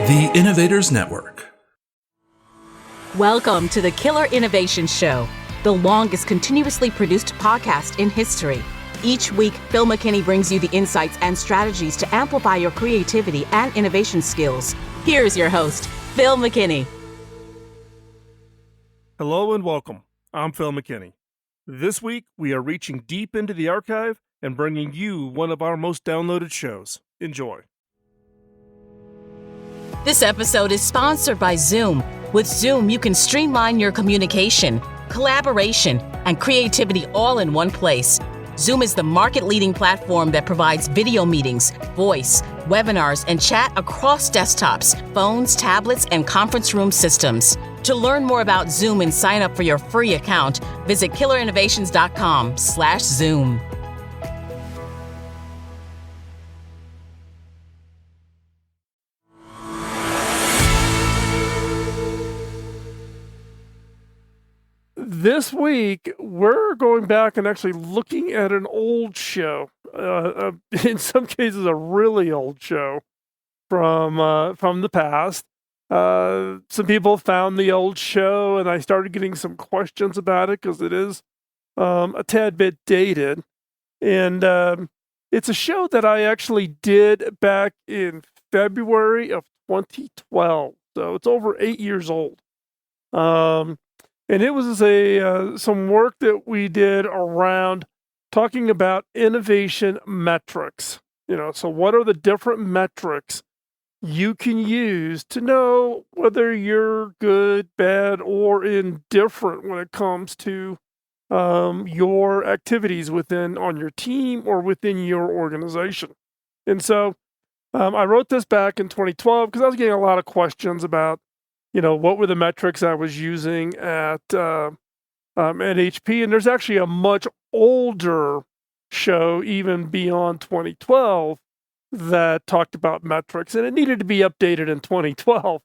The Innovators Network. Welcome to the Killer Innovation Show, the longest continuously produced podcast in history. Each week, Phil McKinney brings you the insights and strategies to amplify your creativity and innovation skills. Here's your host, Phil McKinney. Hello and welcome. I'm Phil McKinney. This week, we are reaching deep into the archive and bringing you one of our most downloaded shows. Enjoy. This episode is sponsored by Zoom. With Zoom, you can streamline your communication, collaboration, and creativity all in one place. Zoom is the market-leading platform that provides video meetings, voice, webinars, and chat across desktops, phones, tablets, and conference room systems. To learn more about Zoom and sign up for your free account, visit killerinnovations.com/Zoom. This week, we're going back and actually looking at an old show. In some cases, a really old show from the past. Some people found the old show, and I started getting some questions about it because it is a tad bit dated. And it's a show that I actually did back in February of 2012. So it's over 8 years old. And it was some work that we did around talking about innovation metrics. So what are the different metrics you can use to know whether you're good, bad, or indifferent when it comes to your activities on your team or within your organization. And so I wrote this back in 2012 because I was getting a lot of questions about what were the metrics I was using at HP? And there's actually a much older show, even beyond 2012, that talked about metrics, and it needed to be updated in 2012.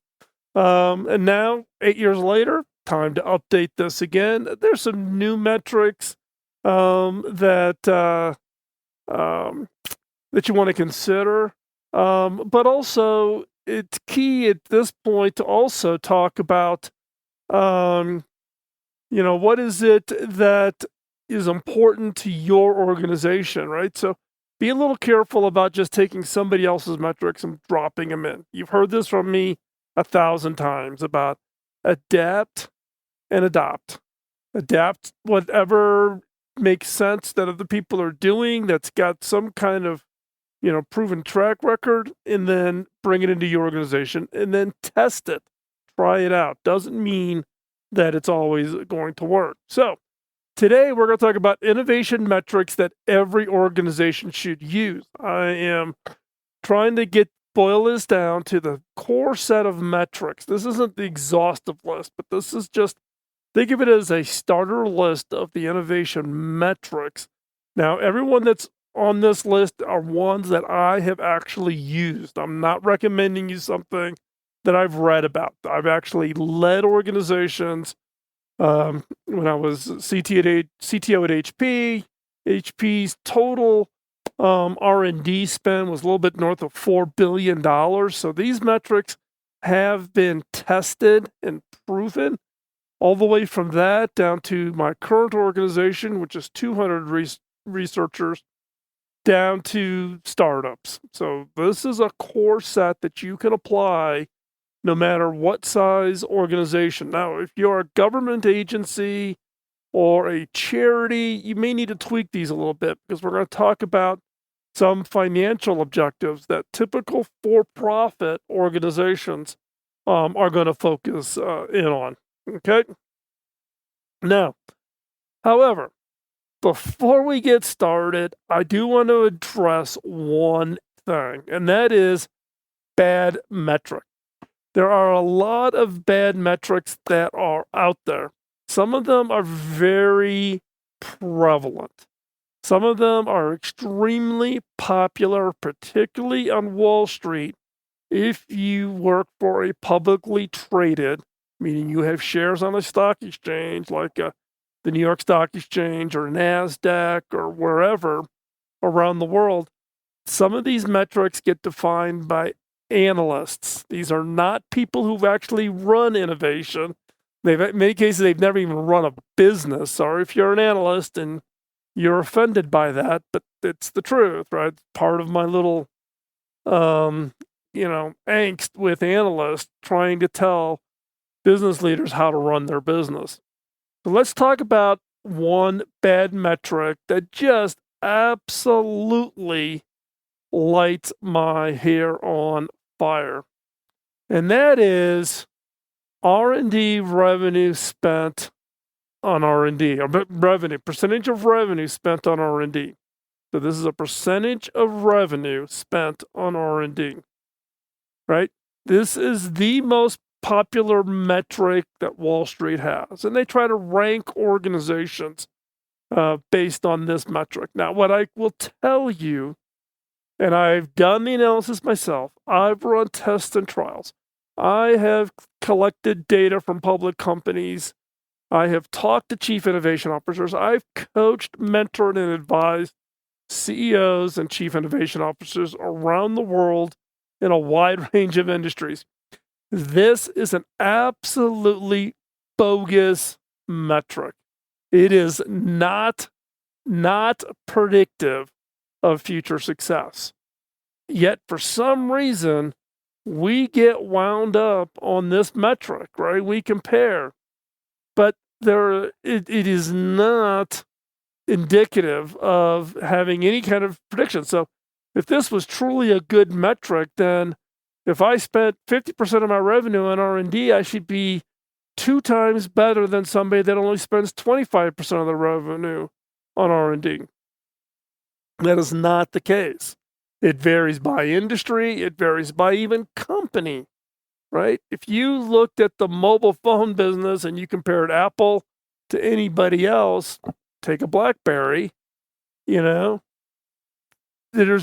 And now, 8 years later, time to update this again. There's some new metrics that you want to consider, but also it's key at this point to also talk about, what is it that is important to your organization, right? So be a little careful about just taking somebody else's metrics and dropping them in. You've heard this from me 1,000 times about adapt and adopt. Adapt whatever makes sense that other people are doing that's got some kind of proven track record, and then bring it into your organization and then test it. Try it out. Doesn't mean that it's always going to work. So today we're going to talk about innovation metrics that every organization should use. I am trying to boil this down to the core set of metrics. This isn't the exhaustive list, but this is just, think of it as a starter list of the innovation metrics. Now, everyone that's on this list are ones that I have actually used. I'm not recommending you something that I've read about. I've actually led organizations when I was CTO at HP. HP's total R&D spend was a little bit north of $4 billion. So these metrics have been tested and proven all the way from that down to my current organization, which is 200 researchers, down to startups. So this is a core set that you can apply no matter what size organization. Now, if you're a government agency or a charity, you may need to tweak these a little bit because we're going to talk about some financial objectives that typical for-profit organizations are going to focus in on. Okay? Now, however, before we get started, I do want to address one thing, and that is bad metric. There are a lot of bad metrics that are out there. Some of them are very prevalent. Some of them are extremely popular, particularly on Wall Street. If you work for a publicly traded, meaning you have shares on a stock exchange like the New York Stock Exchange or NASDAQ or wherever around the world, some of these metrics get defined by analysts. These are not people who've actually run innovation. In many cases, they've never even run a business. Sorry if you're an analyst and you're offended by that, but it's the truth, right? Part of my little, angst with analysts trying to tell business leaders how to run their business. So let's talk about one bad metric that just absolutely lights my hair on fire. And that is R&D revenue spent on R&D, or percentage of revenue spent on R&D. So this is a percentage of revenue spent on R&D, right? This is the most popular metric that Wall Street has, and they try to rank organizations based on this metric. Now, what I will tell you, and I've done the analysis myself, I've run tests and trials, I have collected data from public companies, I have talked to chief innovation officers, I've coached, mentored, and advised CEOs and chief innovation officers around the world in a wide range of industries. This is an absolutely bogus metric. It is not predictive of future success. Yet, for some reason, we get wound up on this metric, right? We compare, but it is not indicative of having any kind of prediction. So if this was truly a good metric, then if I spent 50% of my revenue on R&D, I should be 2 times better than somebody that only spends 25% of their revenue on R&D. That is not the case. It varies by industry. It varies by even company, right? If you looked at the mobile phone business and you compared Apple to anybody else, take a BlackBerry, there's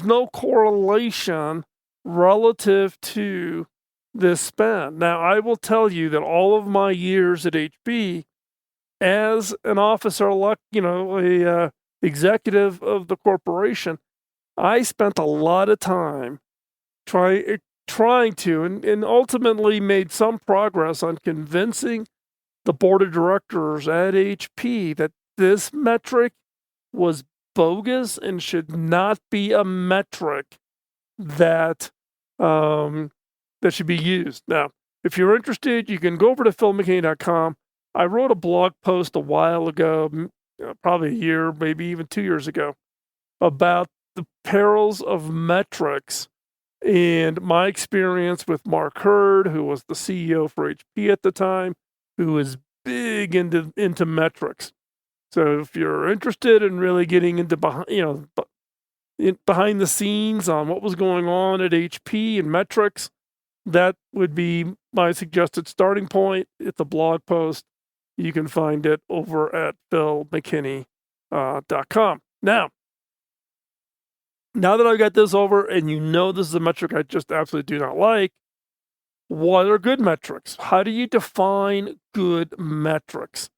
no correlation relative to this spend. Now, I will tell you that all of my years at HP, as an officer, executive of the corporation, I spent a lot of time trying to, and ultimately made some progress on convincing the board of directors at HP that this metric was bogus and should not be a metric that should be used. Now, if you're interested, you can go over to philmckinney.com. I wrote a blog post a while ago, probably a year, maybe even 2 years ago, about the perils of metrics and my experience with Mark Hurd, who was the CEO for HP at the time, who was big into metrics. So if you're interested in really getting into behind the scenes on what was going on at HP and metrics, that would be my suggested starting point. It's a blog post. You can find it over at philmckinney.com. Now that I've got this over, and this is a metric I just absolutely do not like, what are good metrics? How do you define good metrics?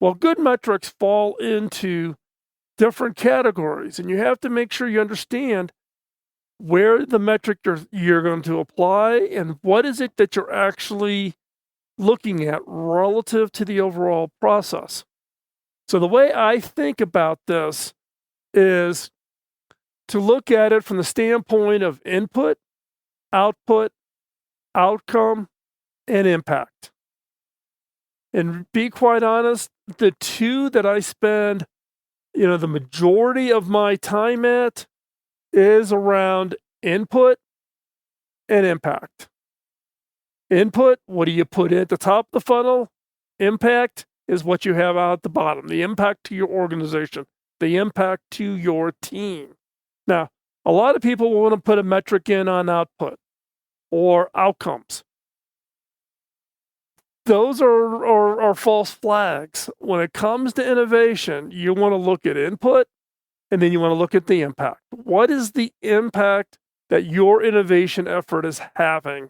Well, good metrics fall into different categories, and you have to make sure you understand where the metric you're going to apply and what is it that you're actually looking at relative to the overall process. So the way I think about this is to look at it from the standpoint of input, output, outcome, and impact. And be quite honest, the two that I spend, the majority of my time at is around input and impact. Input, what do you put at the top of the funnel? Impact is what you have out at the bottom, the impact to your organization, the impact to your team. Now, a lot of people will want to put a metric in on output or outcomes. Those are false flags. When it comes to innovation, you want to look at input, and then you want to look at the impact. What is the impact that your innovation effort is having?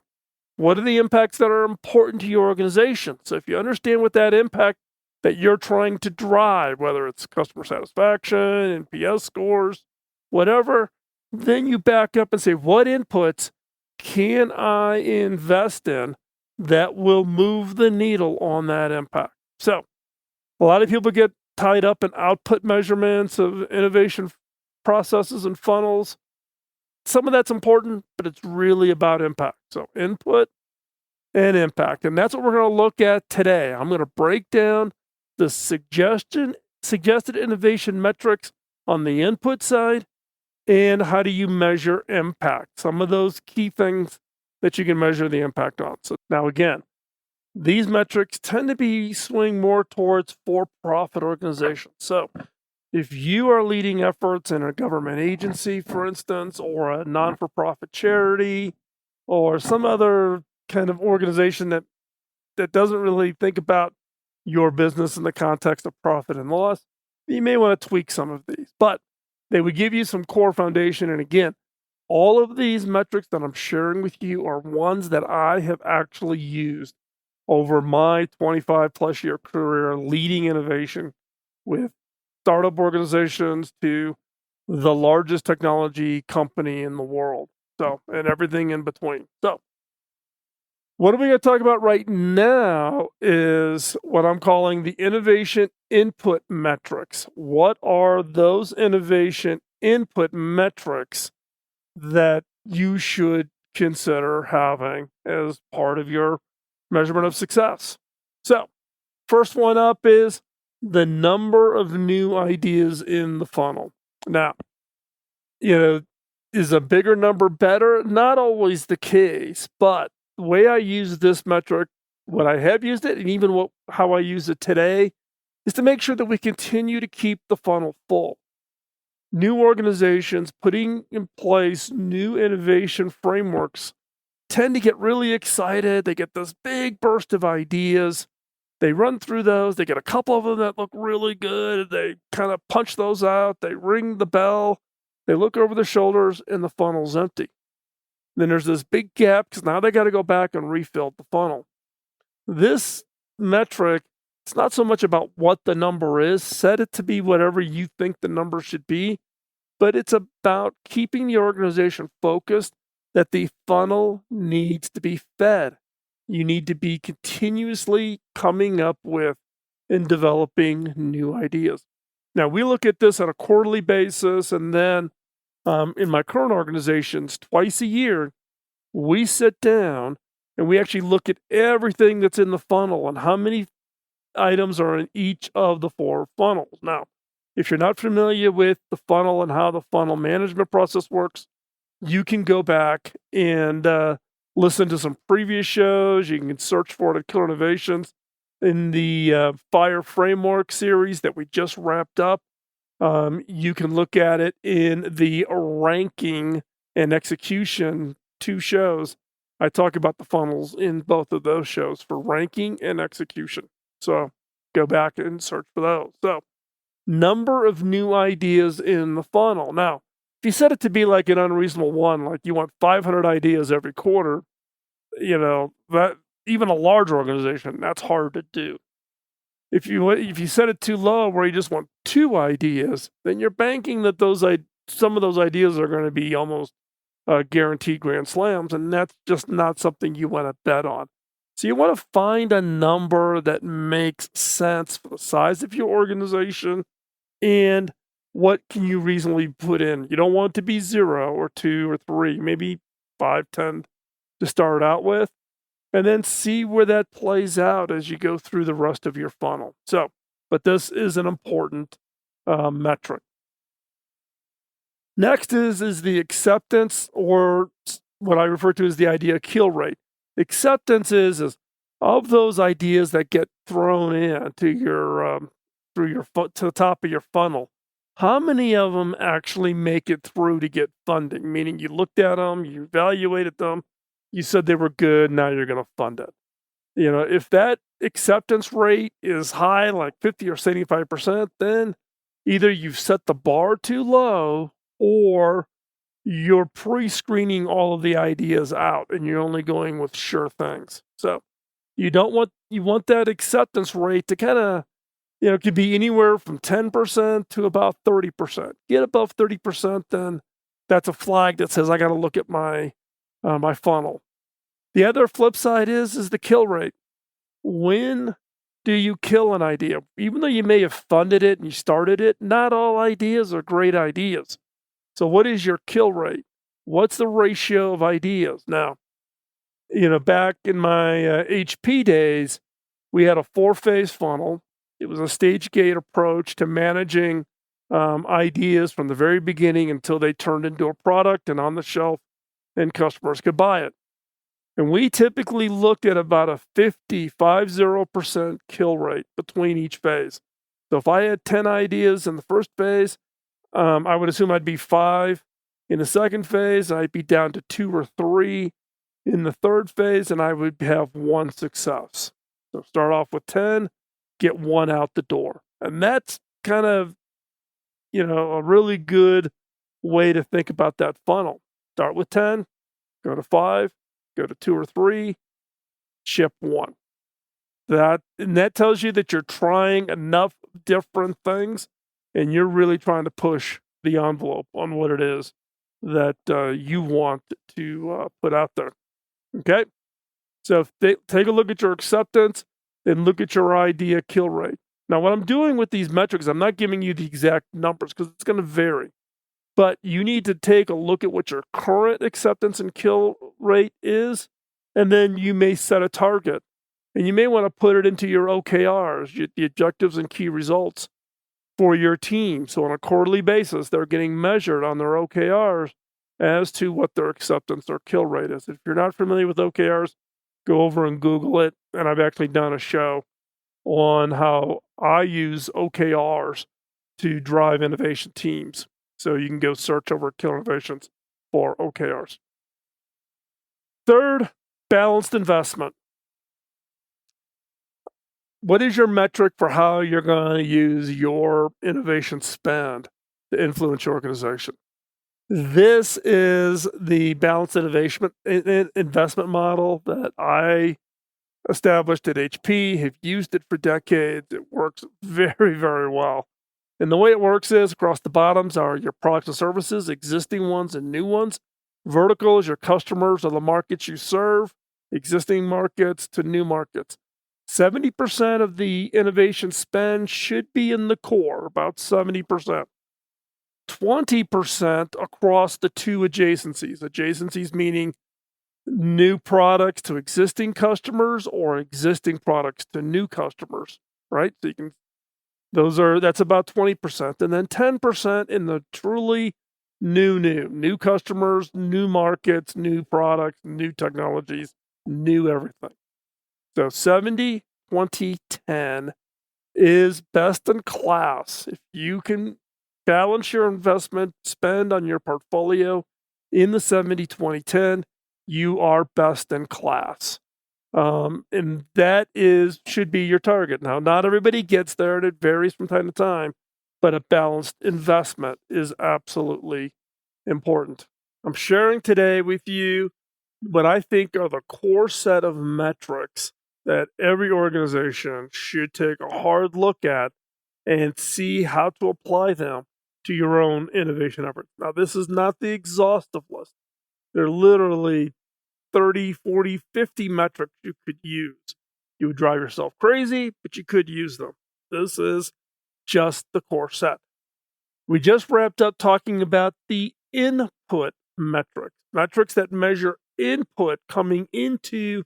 What are the impacts that are important to your organization? So if you understand what that impact that you're trying to drive, whether it's customer satisfaction, NPS scores, whatever, then you back up and say, what inputs can I invest in that will move the needle on that impact? So a lot of people get tied up in output measurements of innovation processes and funnels. Some of that's important, but it's really about impact. So input and impact. And that's what we're going to look at today. I'm going to break down the suggested innovation metrics on the input side and how do you measure impact. Some of those key things that you can measure the impact on. So now again, these metrics tend to be swing more towards for-profit organizations. So if you are leading efforts in a government agency, for instance, or a non-for-profit charity, or some other kind of organization that doesn't really think about your business in the context of profit and loss, you may want to tweak some of these. But they would give you some core foundation. And again, all of these metrics that I'm sharing with you are ones that I have actually used over my 25 plus year career leading innovation with startup organizations to the largest technology company in the world. So, and everything in between. So, what are we going to talk about right now is what I'm calling the innovation input metrics. What are those innovation input metrics that you should consider having as part of your measurement of success? So, first one up is the number of new ideas in the funnel. Now, is a bigger number better? Not always the case, but the way I use this metric, what I have used it, and even how I use it today, is to make sure that we continue to keep the funnel full. New organizations putting in place new innovation frameworks tend to get really excited. They get this big burst of ideas. They run through those. They get a couple of them that look really good. They kind of punch those out. They ring the bell. They look over their shoulders and the funnel's empty. Then there's this big gap because now they got to go back and refill the funnel. This metric, it's not so much about what the number is. Set it to be whatever you think the number should be, but it's about keeping the organization focused that the funnel needs to be fed. You need to be continuously coming up with and developing new ideas. Now, we look at this on a quarterly basis, and then in my current organizations, twice a year, we sit down and we actually look at everything that's in the funnel and how many items are in each of the 4 funnels. Now, if you're not familiar with the funnel and how the funnel management process works, you can go back and listen to some previous shows. You can search for it at Killer Innovations in the Fire Framework series that we just wrapped up. You can look at it in the ranking and execution 2 shows. I talk about the funnels in both of those shows for ranking and execution. So go back and search for those. So number of new ideas in the funnel. Now, if you set it to be like an unreasonable one, like you want 500 ideas every quarter, that even a large organization, that's hard to do. If you set it too low where you just want 2 ideas, then you're banking that some of those ideas are going to be almost guaranteed grand slams, and that's just not something you want to bet on. So you want to find a number that makes sense for the size of your organization and what can you reasonably put in. You don't want it to be 0 or 2 or 3, maybe 5, 10 to start out with, and then see where that plays out as you go through the rest of your funnel. So, but this is an important metric. Next is the acceptance, or what I refer to as the idea kill rate. Acceptance is of those ideas that get thrown in to your to the top of your funnel. How many of them actually make it through to get funding? Meaning you looked at them, you evaluated them, you said they were good, now you're going to fund it. If that acceptance rate is high, like 50 or 75%, then either you've set the bar too low or you're pre-screening all of the ideas out and you're only going with sure things. So you want that acceptance rate to kind of, it could be anywhere from 10% to about 30%. Get above 30%, then that's a flag that says I got to look at my my funnel. The other flip side is the kill rate. When do you kill an idea? Even though you may have funded it and you started it, not all ideas are great ideas. So what is your kill rate? What's the ratio of ideas? Now, back in my HP days, we had a 4-phase funnel. It was a stage gate approach to managing ideas from the very beginning until they turned into a product and on the shelf and customers could buy it. And we typically looked at about a 50% kill rate between each phase. So if I had 10 ideas in the first phase, I would assume I'd be 5. In the second phase, I'd be down to 2 or 3. In the third phase, and I would have 1 success. So start off with 10, get 1 out the door. And that's kind of, a really good way to think about that funnel. Start with 10, go to 5, go to 2 or 3, ship 1. That tells you that you're trying enough different things and you're really trying to push the envelope on what it is that you want to put out there. Okay? So take a look at your acceptance, then look at your idea kill rate. Now, what I'm doing with these metrics, I'm not giving you the exact numbers because it's going to vary. But you need to take a look at what your current acceptance and kill rate is, and then you may set a target. And you may want to put it into your OKRs, the objectives and key results for your team. So on a quarterly basis, they're getting measured on their OKRs as to what their acceptance or kill rate is. If you're not familiar with OKRs, go over and Google it. And I've actually done a show on how I use OKRs to drive innovation teams. So you can go search over Kill Innovations for OKRs. Third, balanced investment. What is your metric for how you're going to use your innovation spend to influence your organization? This is the balanced investment model that I established at HP, have used it for decades. It works very, very well. And the way it works is across the bottoms are your products and services, existing ones and new ones. Verticals, your customers are the markets you serve, existing markets to new markets. 70% of the innovation spend should be in the core, about 70%. 20% across the 2 adjacencies. Adjacencies meaning new products to existing customers or existing products to new customers, right? So that's about 20%. And then 10% in the truly new customers, new markets, new products, new technologies, new everything. So 70, 20, 10 is best in class. If you can balance your investment spend on your portfolio in the 70, 20, 10, you are best in class. And that should be your target. Now, not everybody gets there, and it varies from time to time, but a balanced investment is absolutely important. I'm sharing today with you what I think are the core set of metrics that every organization should take a hard look at and see how to apply them to your own innovation efforts. Now, this is not the exhaustive list. There are literally 30, 40, 50 metrics you could use. You would drive yourself crazy, but you could use them. This is just the core set. We just wrapped up talking about the input metrics that measure input coming into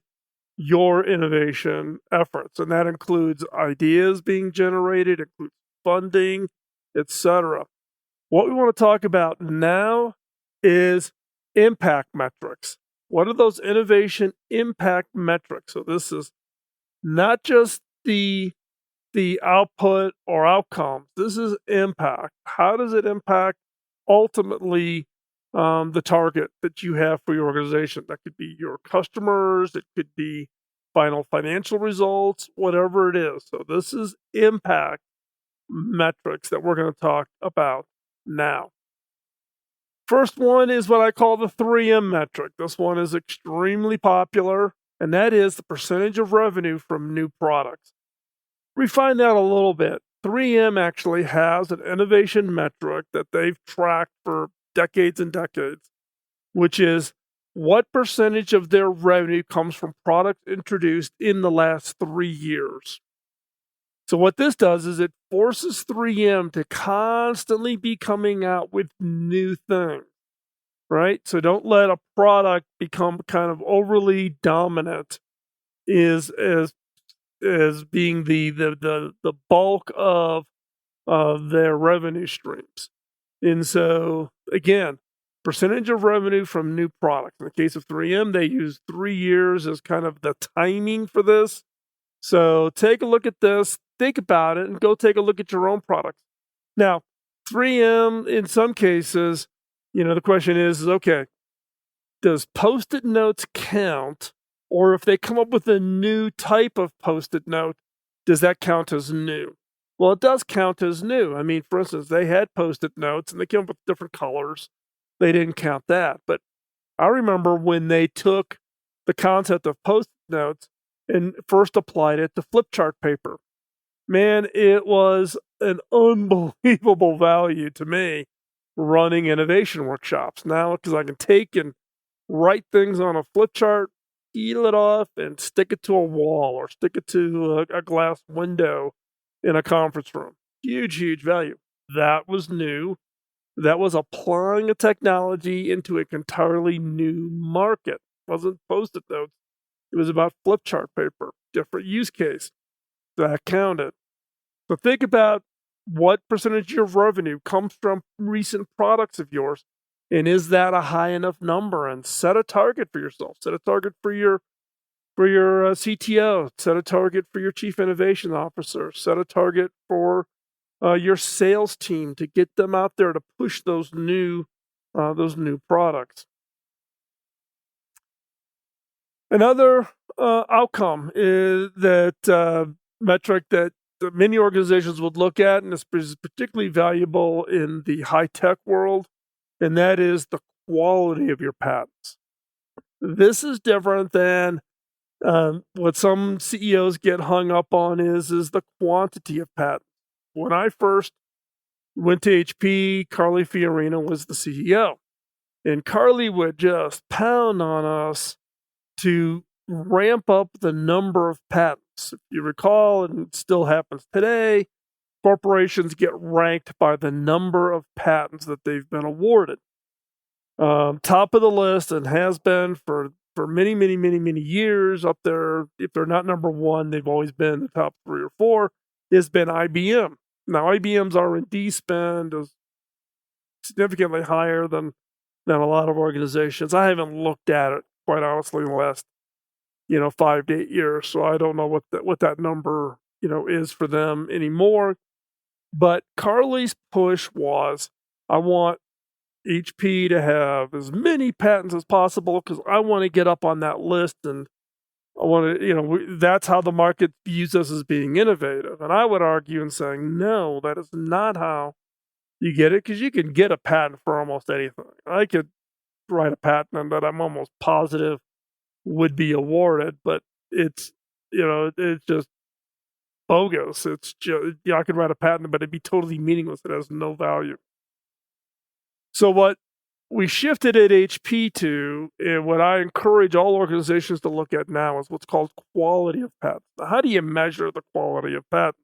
your innovation efforts. And that includes ideas being generated, includes funding, etc. What we want to talk about now is impact metrics. What are those innovation impact metrics? So this is not just the output or outcomes. This is impact. How does it impact ultimately the target that you have for your organization? That could be your customers. It could be final financial results, whatever it is. So this is impact metrics that we're going to talk about now. First one is what I call the 3M metric. This one is extremely popular, and that is the percentage of revenue from new products. Refine that a little bit. 3M actually has an innovation metric that they've tracked for decades and decades, which is what percentage of their revenue comes from products introduced in the last 3 years. So what this does is it forces 3M to constantly be coming out with new things, right? So don't let a product become kind of overly dominant is as being the bulk of their revenue streams. And so again, percentage of revenue from new products. In the case of 3M, they use 3 years as kind of the timing for this. So take a look at this, think about it, and go take a look at your own products. Now, 3M, in some cases, the question is okay, does Post-it notes count? Or if they come up with a new type of Post-it note, does that count as new? Well, it does count as new. I mean, for instance, they had Post-it notes and they came up with different colors. They didn't count that. But I remember when they took the concept of Post-it notes and first applied it to flip chart paper. Man, it was an unbelievable value to me running innovation workshops. Now, because I can take and write things on a flip chart, peel it off, and stick it to a wall or stick it to a glass window in a conference room. Huge, huge value. That was new. That was applying a technology into an entirely new market. It wasn't Post-it notes. It was about flip chart paper, different use case. That counted. So think about what percentage of revenue comes from recent products of yours, and is that a high enough number? And set a target for yourself. Set a target for your CTO. Set a target for your chief innovation officer. Set a target for your sales team to get them out there to push those new products. Another outcome is that metric that many organizations would look at, and is particularly valuable in the high-tech world, and that is the quality of your patents. This is different than what some CEOs get hung up on is the quantity of patents. When I first went to HP, Carly Fiorina was the CEO, and Carly would just pound on us to ramp up the number of patents. If you recall, and it still happens today, corporations get ranked by the number of patents that they've been awarded. Top of the list, and has been for many, many, many, many years up there. If they're not number one, they've always been the top 3 or 4, has been IBM. Now, IBM's R&D spend is significantly higher than a lot of organizations. I haven't looked at it, quite honestly, in the last 5 to 8 years, so I don't know what that number is for them anymore. But Carly's push was, I want HP to have as many patents as possible because I want to get up on that list, and I want to, that's how the market views us as being innovative. And I would argue in saying, no, that is not how you get it, because you can get a patent for almost anything. I could write a patent that I'm almost positive would be awarded, but it's just bogus. It's just, I could write a patent, but it'd be totally meaningless. It has no value. So what we shifted at HP to, and what I encourage all organizations to look at now, is what's called quality of patents. Now, how do you measure the quality of patents?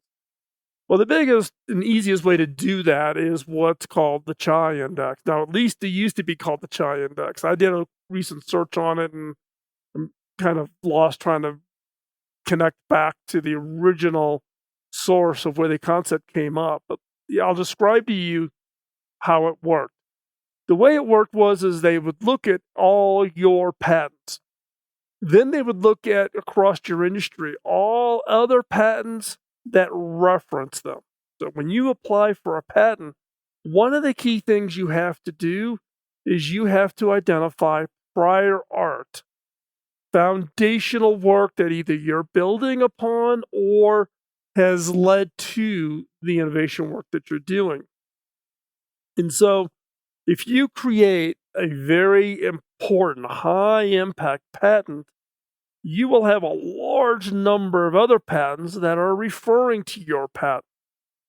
Well, the biggest and easiest way to do that is what's called the CHI index. Now, at least it used to be called the CHI index. I did a recent search on it, and I'm kind of lost trying to connect back to the original source of where the concept came up. But I'll describe to you how it worked. The way it worked is they would look at all your patents. Then they would look at, across your industry, all other patents that reference them. So when you apply for a patent, one of the key things you have to do is you have to identify prior art, foundational work that either you're building upon or has led to the innovation work that you're doing. And so if you create a very important, high-impact patent, you will have a large number of other patents that are referring to your patent.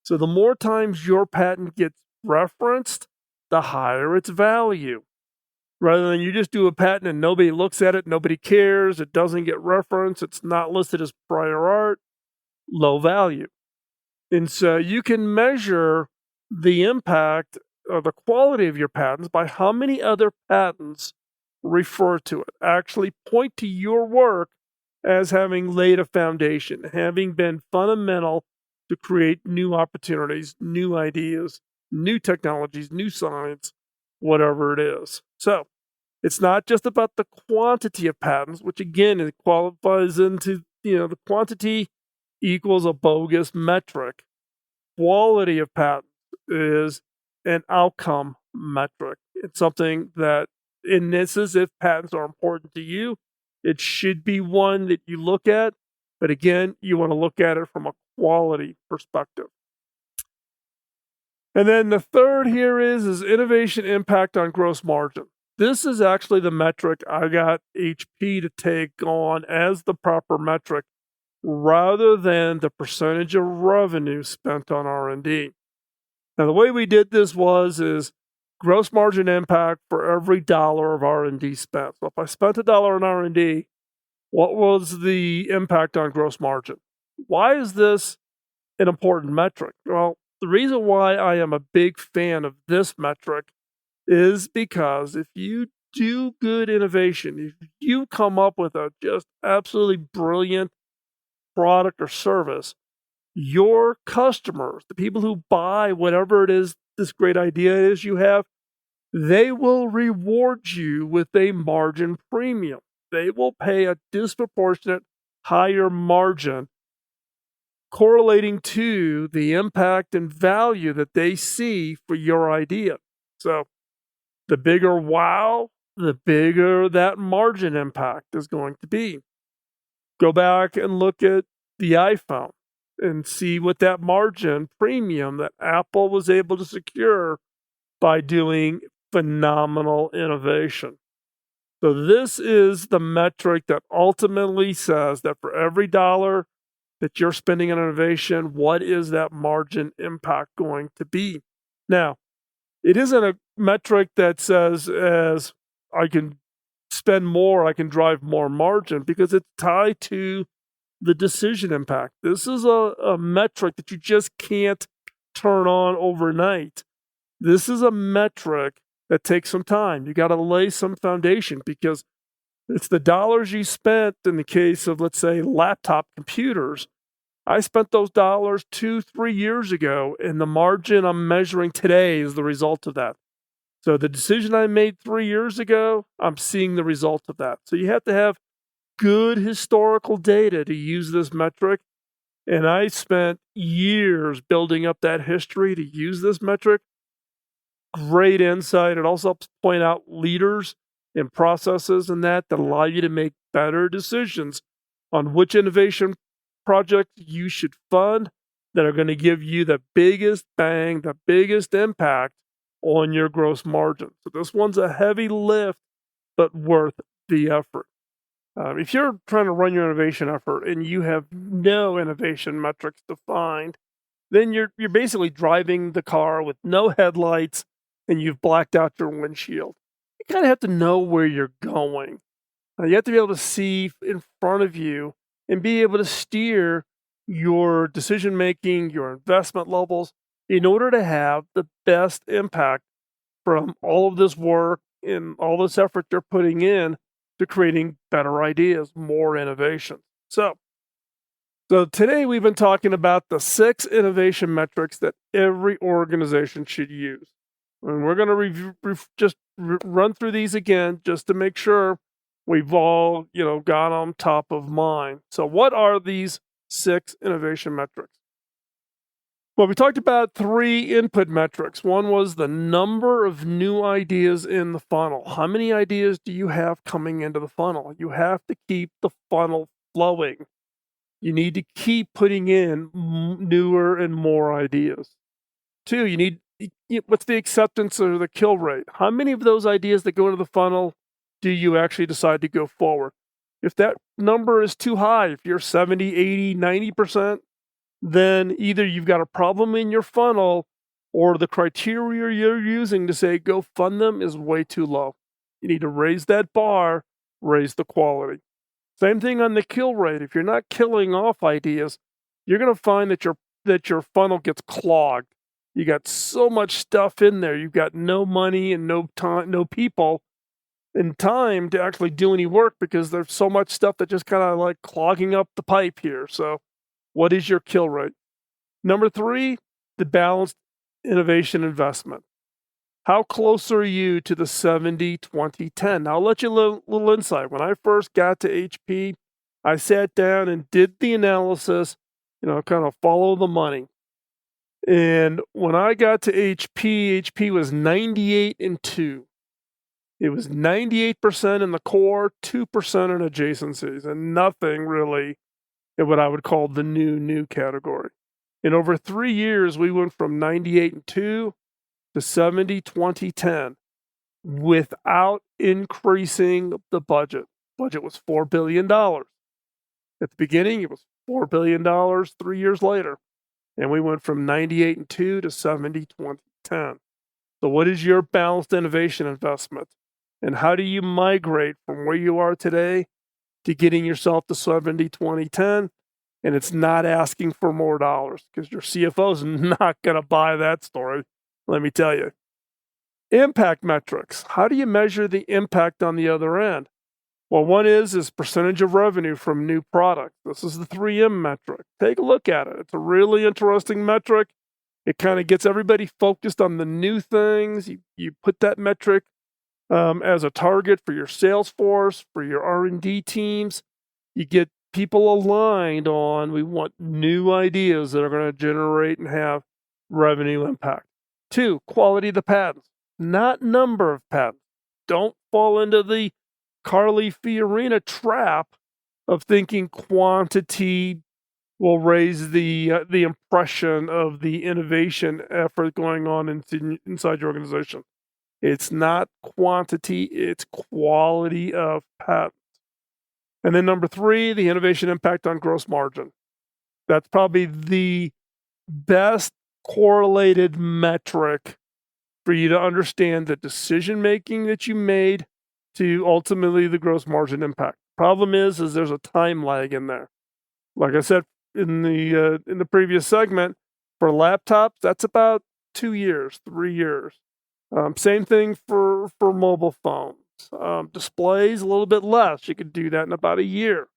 So the more times your patent gets referenced, the higher its value. rather than you just do a patent and nobody looks at it, nobody cares, it doesn't get referenced, it's not listed as prior art, low value. And so you can measure the impact or the quality of your patents by how many other patents refer to it, actually point to your work as having laid a foundation, having been fundamental to create new opportunities, new ideas, new technologies, new science, whatever it is. So it's not just about the quantity of patents, which again, it qualifies into, the quantity equals a bogus metric. Quality of patents is an outcome metric. It's something that, and this is if patents are important to you, it should be one that you look at. But again, you want to look at it from a quality perspective. And then the third here is innovation impact on gross margin. This is actually the metric I got HP to take on as the proper metric rather than the percentage of revenue spent on R&D. Now, the way we did this is gross margin impact for every dollar of R&D spent. So if I spent $1 on R&D, what was the impact on gross margin? Why is this an important metric? Well, the reason why I am a big fan of this metric is because if you do good innovation, if you come up with a just absolutely brilliant product or service, your customers, the people who buy whatever it is, this great idea is you have, they will reward you with a margin premium. They will pay a disproportionate higher margin correlating to the impact and value that they see for your idea. So the bigger wow, the bigger that margin impact is going to be. Go back and look at the iPhone and see what that margin premium that Apple was able to secure by doing phenomenal innovation. So this is the metric that ultimately says that for every dollar that you're spending on innovation, what is that margin impact going to be? Now, it isn't a metric that says as I can spend more, I can drive more margin, because it's tied to the decision impact. This is a metric that you just can't turn on overnight. This is a metric that takes some time. You got to lay some foundation, because it's the dollars you spent in the case of, let's say, laptop computers. I spent those dollars 2-3 years ago, and the margin I'm measuring today is the result of that. So the decision I made 3 years ago, I'm seeing the result of that. So you have to have good historical data to use this metric. And I spent years building up that history to use this metric. Great insight. It also helps point out leaders and processes and that allow you to make better decisions on which innovation project you should fund that are going to give you the biggest bang, the biggest impact on your gross margin. So this one's a heavy lift, but worth the effort. If you're trying to run your innovation effort and you have no innovation metrics defined, then you're basically driving the car with no headlights and you've blacked out your windshield. You kind of have to know where you're going. You have to be able to see in front of you and be able to steer your decision making, your investment levels, in order to have the best impact from all of this work and all this effort you're putting in to creating better ideas, more innovation. So today we've been talking about the 6 innovation metrics that every organization should use. And we're going to run through these again just to make sure we've all, got on top of mind. So what are these 6 innovation metrics? Well, we talked about 3 input metrics. One was the number of new ideas in the funnel. How many ideas do you have coming into the funnel? You have to keep the funnel flowing. You need to keep putting in newer and more ideas. 2, what's the acceptance or the kill rate? How many of those ideas that go into the funnel do you actually decide to go forward? If that number is too high, if you're 70, 80, 90%, then either you've got a problem in your funnel or the criteria you're using to say go fund them is way too low. You need to raise that bar, raise the quality. Same thing on the kill rate. If you're not killing off ideas, you're going to find that your funnel gets clogged. You got so much stuff in there. You've got no money and no time, no people and time to actually do any work because there's so much stuff that just kind of like clogging up the pipe here. So, what is your kill rate? Number 3, the balanced innovation investment. How close are you to the 70-20-10? Now, I'll let you a little insight. When I first got to HP, I sat down and did the analysis, kind of follow the money. And when I got to HP was 98-2. It was 98% in the core, 2% in adjacencies, and nothing really in what I would call the new category. In over 3 years, we went from 98-2 to 70-20-10 without increasing the budget. Budget was $4 billion. At the beginning, it was $4 billion 3 years later. And we went from 98-2 to 70-20-10. So what is your balanced innovation investment? And how do you migrate from where you are today to getting yourself to 70-20-10? And it's not asking for more dollars because your CFO is not going to buy that story, let me tell you. Impact metrics. How do you measure the impact on the other end? Well, one is percentage of revenue from new products. This is the 3M metric. Take a look at it. It's a really interesting metric. It kind of gets everybody focused on the new things. You put that metric as a target for your sales force, for your R&D teams. You get people aligned on, we want new ideas that are going to generate and have revenue impact. 2, quality of the patents, not number of patents. Don't fall into the Carly Fiorina trap of thinking quantity will raise the impression of the innovation effort going on inside your organization. It's not quantity, it's quality of patents. And then number 3, the innovation impact on gross margin. That's probably the best correlated metric for you to understand the decision making that you made to ultimately the gross margin impact. Problem is there's a time lag in there. Like I said in the previous segment, for laptops, that's about 2 years, 3 years. Same thing for mobile phones. Displays, a little bit less. You could do that in about a year.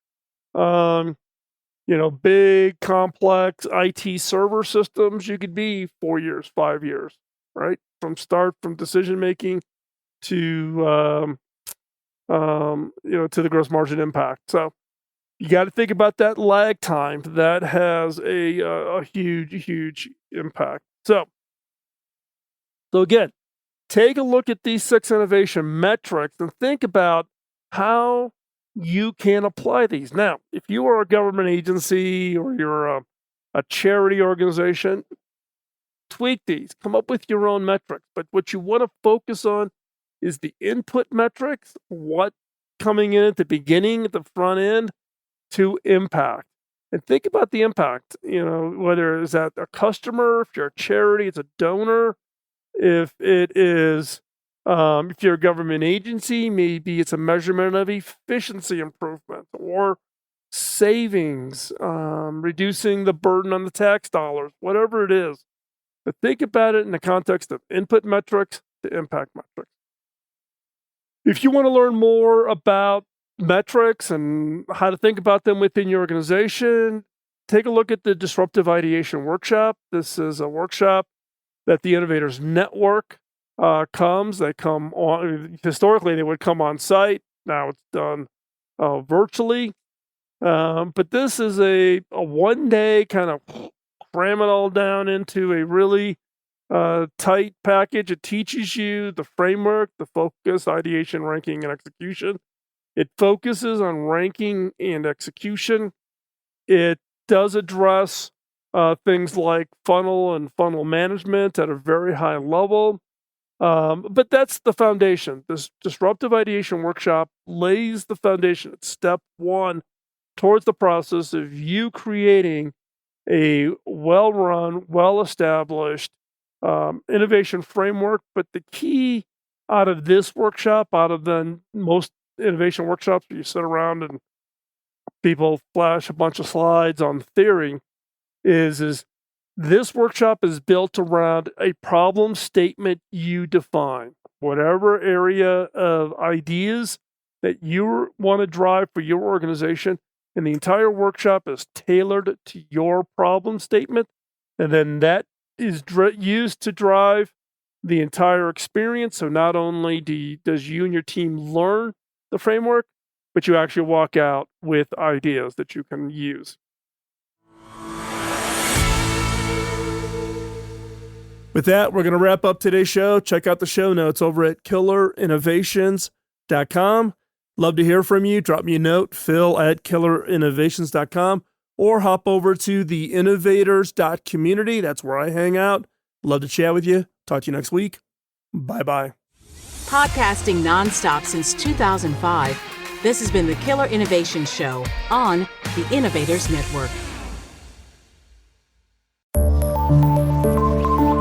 Big, complex IT server systems, you could be 4 years, 5 years, right? From decision making to to the gross margin impact. So you got to think about that lag time. That has a huge impact. So again, take a look at these 6 innovation metrics and think about how you can apply these. Now, if you are a government agency or you're a charity organization, tweak these, come up with your own metrics. But what you want to focus on is the input metrics, what coming in at the beginning, at the front end, to impact. And think about the impact, whether it's at a customer, if you're a charity, it's a donor. If it is, if you're a government agency, maybe it's a measurement of efficiency improvement or savings, reducing the burden on the tax dollars, whatever it is. But think about it in the context of input metrics to impact metrics. If you want to learn more about metrics and how to think about them within your organization, take a look at the Disruptive Ideation Workshop. This is a workshop that the Innovators Network comes. They come on, historically, they would come on site. Now it's done virtually. But this is a one-day kind of cram it all down into a really tight package. It teaches you the framework, the focus, ideation, ranking, and execution. It focuses on ranking and execution. It does address things like funnel and funnel management at a very high level. But that's the foundation. This Disruptive Ideation Workshop lays the foundation. It's step 1 towards the process of you creating a well-run, well-established innovation framework. But the key out of this workshop, out of the most innovation workshops where you sit around and people flash a bunch of slides on theory, is this workshop is built around a problem statement you define. Whatever area of ideas that you want to drive for your organization, and the entire workshop is tailored to your problem statement, and then that is used to drive the entire experience. So not only does you and your team learn the framework, but you actually walk out with ideas that you can use. With that, we're going to wrap up today's show. Check out the show notes over at killerinnovations.com. Love to hear from you. Drop me a note, phil@killerinnovations.com, or hop over to the innovators.community. That's where I hang out. Love to chat with you. Talk to you next week. Bye-bye. Podcasting nonstop since 2005, this has been the Killer Innovation Show on the Innovators Network.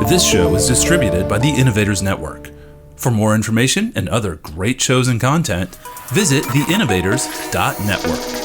This show is distributed by the Innovators Network. For more information and other great shows and content, visit theinnovators.network.